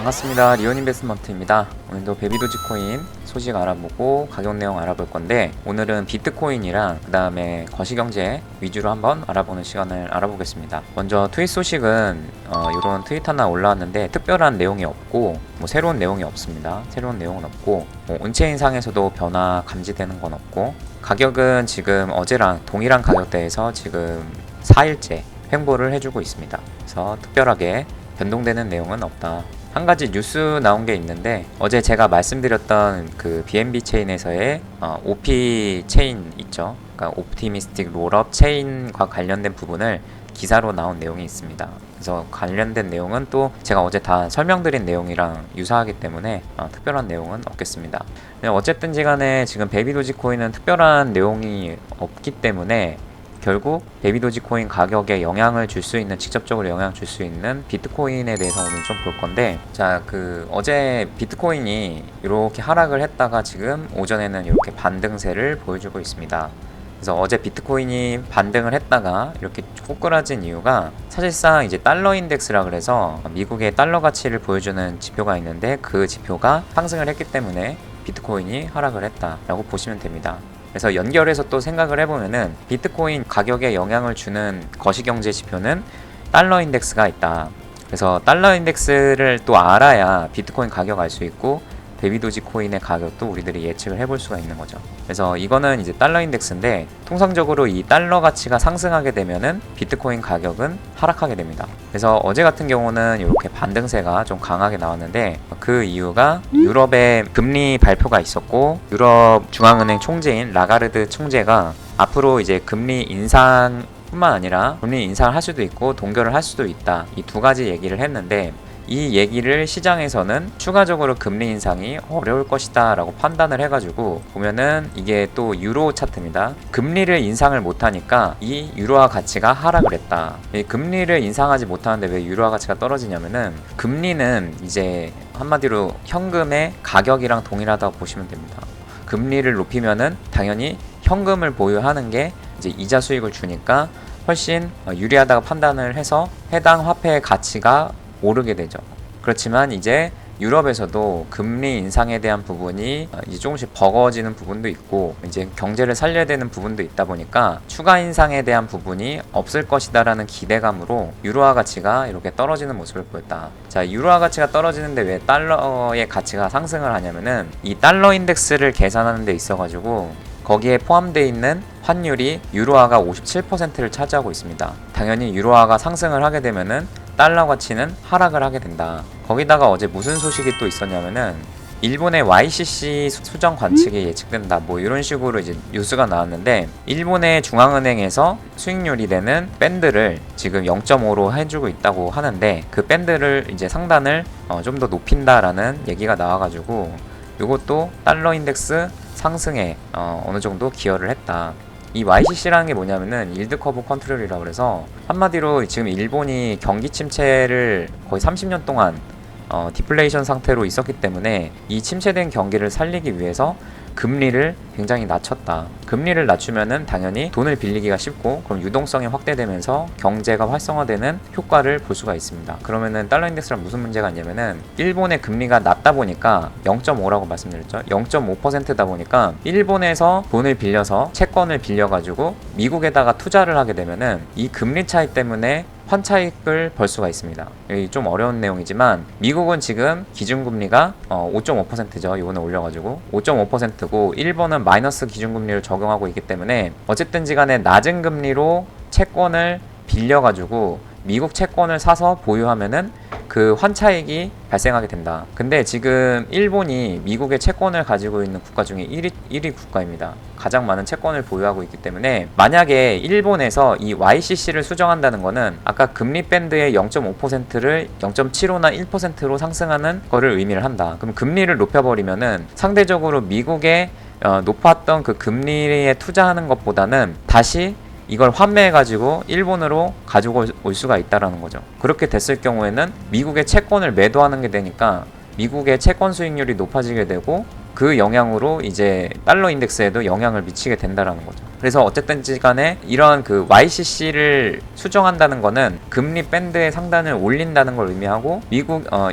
반갑습니다. 리온인베스트먼트입니다. 오늘도 베비도지코인 소식 알아보고 가격 내용 알아볼 건데, 오늘은 비트코인이랑 그 다음에 거시경제 위주로 한번 알아보는 시간을 알아보겠습니다. 먼저 트윗 소식은 이런 트윗 하나 올라왔는데 특별한 내용이 없고 새로운 내용이 없습니다. 새로운 내용은 없고 온체인상에서도 변화 감지되는 건 없고, 가격은 지금 어제랑 동일한 가격대에서 지금 4일째 횡보를 해주고 있습니다. 그래서 특별하게 변동되는 내용은 없다. 한 가지 뉴스 나온 게 있는데, 어제 제가 말씀드렸던 그 BNB 체인에서의 OP 체인 있죠. 그러니까 옵티미스틱 롤업 체인과 관련된 부분을 기사로 나온 내용이 있습니다. 그래서 관련된 내용은 또 제가 어제 다 설명드린 내용이랑 유사하기 때문에 특별한 내용은 없겠습니다. 어쨌든지 간에 지금 베비도지코인은 특별한 내용이 없기 때문에 결국 베비도지코인 가격에 영향을 줄 수 있는, 직접적으로 영향을 줄 수 있는 비트코인에 대해서 오늘 좀 볼 건데, 어제 비트코인이 이렇게 하락을 했다가 지금 오전에는 이렇게 반등세를 보여주고 있습니다. 그래서 어제 비트코인이 반등을 했다가 이렇게 꼬꾸라진 이유가, 사실상 이제 달러 인덱스라 그래서 미국의 달러 가치를 보여주는 지표가 있는데, 그 지표가 상승을 했기 때문에 비트코인이 하락을 했다라고 보시면 됩니다. 그래서 연결해서 또 생각을 해보면은, 비트코인 가격에 영향을 주는 거시경제 지표는 달러 인덱스가 있다. 그래서 달러 인덱스를 또 알아야 비트코인 가격 알 수 있고, 베비도지코인의 가격도 우리들이 예측을 해볼 수가 있는 거죠. 그래서 이거는 이제 달러 인덱스인데, 통상적으로 이 달러 가치가 상승하게 되면은 비트코인 가격은 하락하게 됩니다. 그래서 어제 같은 경우는 이렇게 반등세가 좀 강하게 나왔는데, 그 이유가 유럽의 금리 발표가 있었고, 유럽 중앙은행 총재인 라가르드 총재가 앞으로 이제 금리 인상 뿐만 아니라 금리 인상을 할 수도 있고 동결을 할 수도 있다, 이 두 가지 얘기를 했는데, 이 얘기를 시장에서는 추가적으로 금리 인상이 어려울 것이다 라고 판단을 해가지고, 보면은 이게 또 유로 차트입니다. 금리를 인상을 못하니까 이 유로화 가치가 하락을 했다. 이 금리를 인상하지 못하는데 왜 유로화 가치가 떨어지냐면은, 금리는 이제 한마디로 현금의 가격이랑 동일하다고 보시면 됩니다. 금리를 높이면은 당연히 현금을 보유하는 게 이제 이자 수익을 주니까 훨씬 유리하다고 판단을 해서 해당 화폐의 가치가 오르게 되죠. 그렇지만 이제 유럽에서도 금리 인상에 대한 부분이 이제 조금씩 버거워지는 부분도 있고, 이제 경제를 살려야 되는 부분도 있다 보니까 추가 인상에 대한 부분이 없을 것이다라는 기대감으로 유로화 가치가 이렇게 떨어지는 모습을 보였다. 자, 유로화 가치가 떨어지는데 왜 달러의 가치가 상승을 하냐면은, 이 달러 인덱스를 계산하는 데 있어가지고 거기에 포함되어 있는 환율이 유로화가 57%를 차지하고 있습니다. 당연히 유로화가 상승을 하게 되면은 달러 가치는 하락을 하게 된다. 거기다가 어제 무슨 소식이 또 있었냐면은, 일본의 YCC 수정 관측이 예측된다, 이런 식으로 이제 뉴스가 나왔는데, 일본의 중앙은행에서 수익률이 되는 밴드를 지금 0.5로 해주고 있다고 하는데, 그 밴드를 이제 상단을 좀 더 높인다라는 얘기가 나와가지고, 이것도 달러 인덱스 상승에 어느 정도 기여를 했다. 이 YCC라는 게 뭐냐면은 일드 커브 컨트롤이라고 그래서, 한마디로 지금 일본이 경기 침체를 거의 30년 동안 디플레이션 상태로 있었기 때문에, 이 침체된 경기를 살리기 위해서 금리를 굉장히 낮췄다. 금리를 낮추면은 당연히 돈을 빌리기가 쉽고, 그럼 유동성이 확대되면서 경제가 활성화되는 효과를 볼 수가 있습니다. 그러면은 달러 인덱스랑 무슨 문제가 있냐면은, 일본의 금리가 낮다 보니까 0.5라고 말씀드렸죠. 0.5%다 보니까 일본에서 돈을 빌려서 채권을 빌려가지고 미국에다가 투자를 하게 되면은 이 금리 차이 때문에 환차익을 벌 수가 있습니다. 여기 좀 어려운 내용이지만, 미국은 지금 기준금리가 5.5%죠. 이번에 올려가지고 5.5%고, 일본은 마이너스 기준금리를 적용하고 있기 때문에 어쨌든지 간에 낮은 금리로 채권을 빌려가지고 미국 채권을 사서 보유하면은 그 환차익이 발생하게 된다. 근데 지금 일본이 미국의 채권을 가지고 있는 국가 중에 1위 국가입니다. 가장 많은 채권을 보유하고 있기 때문에, 만약에 일본에서 이 YCC를 수정한다는 거는 아까 금리 밴드의 0.5%를 0.75나 1%로 상승하는 거를 의미를 한다. 그럼 금리를 높여버리면은 상대적으로 미국의 높았던 그 금리에 투자하는 것보다는 다시 이걸 환매해가지고 일본으로 가지고 올 수가 있다라는 거죠. 그렇게 됐을 경우에는 미국의 채권을 매도하는 게 되니까 미국의 채권 수익률이 높아지게 되고, 그 영향으로 이제 달러 인덱스에도 영향을 미치게 된다라는 거죠. 그래서 어쨌든지 간에 이런 그 YCC를 수정한다는 거는 금리 밴드의 상단을 올린다는 걸 의미하고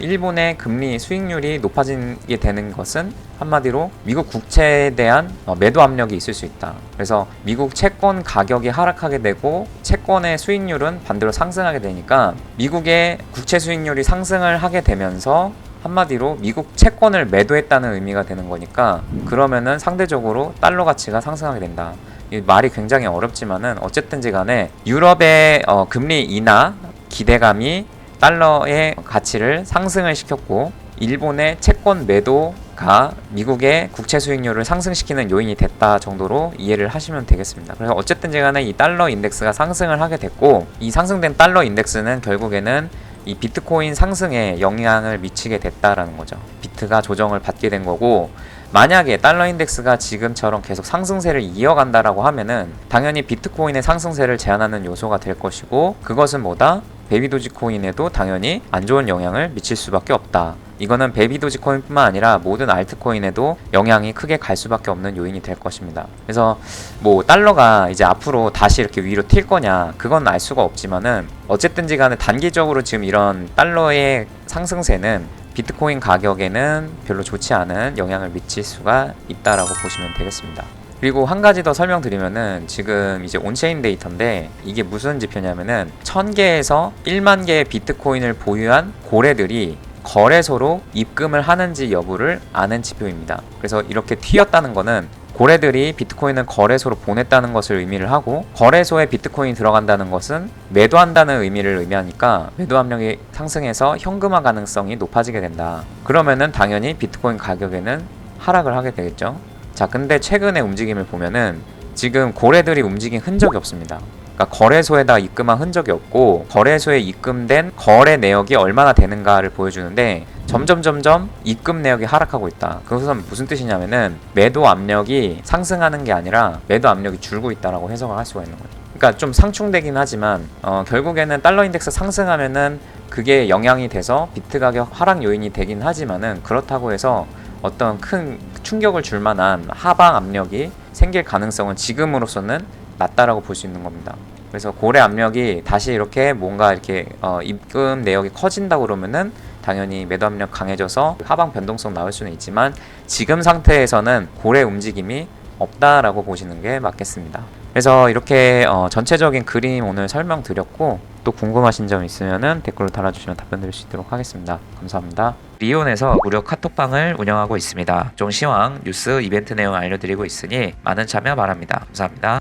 일본의 금리 수익률이 높아지게 되는 것은 한마디로 미국 국채에 대한 매도 압력이 있을 수 있다. 그래서 미국 채권 가격이 하락하게 되고 채권의 수익률은 반대로 상승하게 되니까 미국의 국채 수익률이 상승을 하게 되면서 한마디로 미국 채권을 매도했다는 의미가 되는 거니까 그러면은 상대적으로 달러 가치가 상승하게 된다. 이 말이 굉장히 어렵지만은 어쨌든지 간에 유럽의 금리 인하 기대감이 달러의 가치를 상승을 시켰고 일본의 채권 매도가 미국의 국채 수익률을 상승시키는 요인이 됐다 정도로 이해를 하시면 되겠습니다. 그래서 어쨌든지 간에 이 달러 인덱스가 상승을 하게 됐고 이 상승된 달러 인덱스는 결국에는 이 비트코인 상승에 영향을 미치게 됐다라는 거죠. 비트가 조정을 받게 된 거고 만약에 달러 인덱스가 지금처럼 계속 상승세를 이어간다라고 하면은 당연히 비트코인의 상승세를 제한하는 요소가 될 것이고 그것은 뭐다? 베비도지코인에도 당연히 안 좋은 영향을 미칠 수밖에 없다. 이거는 베비도지코인뿐만 아니라 모든 알트코인에도 영향이 크게 갈 수밖에 없는 요인이 될 것입니다. 그래서 뭐 달러가 이제 앞으로 다시 이렇게 위로 튈 거냐 그건 알 수가 없지만은 어쨌든지 간에 단기적으로 지금 이런 달러의 상승세는 비트코인 가격에는 별로 좋지 않은 영향을 미칠 수가 있다라고 보시면 되겠습니다. 그리고 한 가지 더 설명드리면은 지금 이제 온체인 데이터인데 이게 무슨 지표냐면은 1000개에서 1만 개의 비트코인을 보유한 고래들이 거래소로 입금을 하는지 여부를 아는 지표입니다. 그래서 이렇게 튀었다는 거는 고래들이 비트코인을 거래소로 보냈다는 것을 의미를 하고 거래소에 비트코인이 들어간다는 것은 매도한다는 의미를 의미하니까 매도 압력이 상승해서 현금화 가능성이 높아지게 된다. 그러면은 당연히 비트코인 가격에는 하락을 하게 되겠죠. 자, 근데 최근의 움직임을 보면은 지금 고래들이 움직인 흔적이 없습니다. 그러니까 거래소에다 입금한 흔적이 없고 거래소에 입금된 거래 내역이 얼마나 되는가를 보여주는데 점점 입금 내역이 하락하고 있다. 그것은 무슨 뜻이냐면은 매도 압력이 상승하는 게 아니라 매도 압력이 줄고 있다라고 해석을 할 수가 있는 거죠. 그러니까 좀 상충되긴 하지만 결국에는 달러 인덱스 상승하면은 그게 영향이 돼서 비트 가격 하락 요인이 되긴 하지만은 그렇다고 해서 어떤 큰 충격을 줄 만한 하방 압력이 생길 가능성은 지금으로서는 낮다라고 볼 수 있는 겁니다. 그래서 고래 압력이 다시 이렇게 뭔가 이렇게 입금 내역이 커진다 그러면은 당연히 매도 압력 강해져서 하방 변동성 나올 수는 있지만 지금 상태에서는 고래 움직임이 없다라고 보시는 게 맞겠습니다. 그래서 이렇게 전체적인 그림 오늘 설명드렸고 또 궁금하신 점 있으면은 댓글로 달아주시면 답변 드릴 수 있도록 하겠습니다. 감사합니다. 리온에서 무료 카톡방을 운영하고 있습니다. 종시황 뉴스 이벤트 내용 알려드리고 있으니 많은 참여 바랍니다. 감사합니다.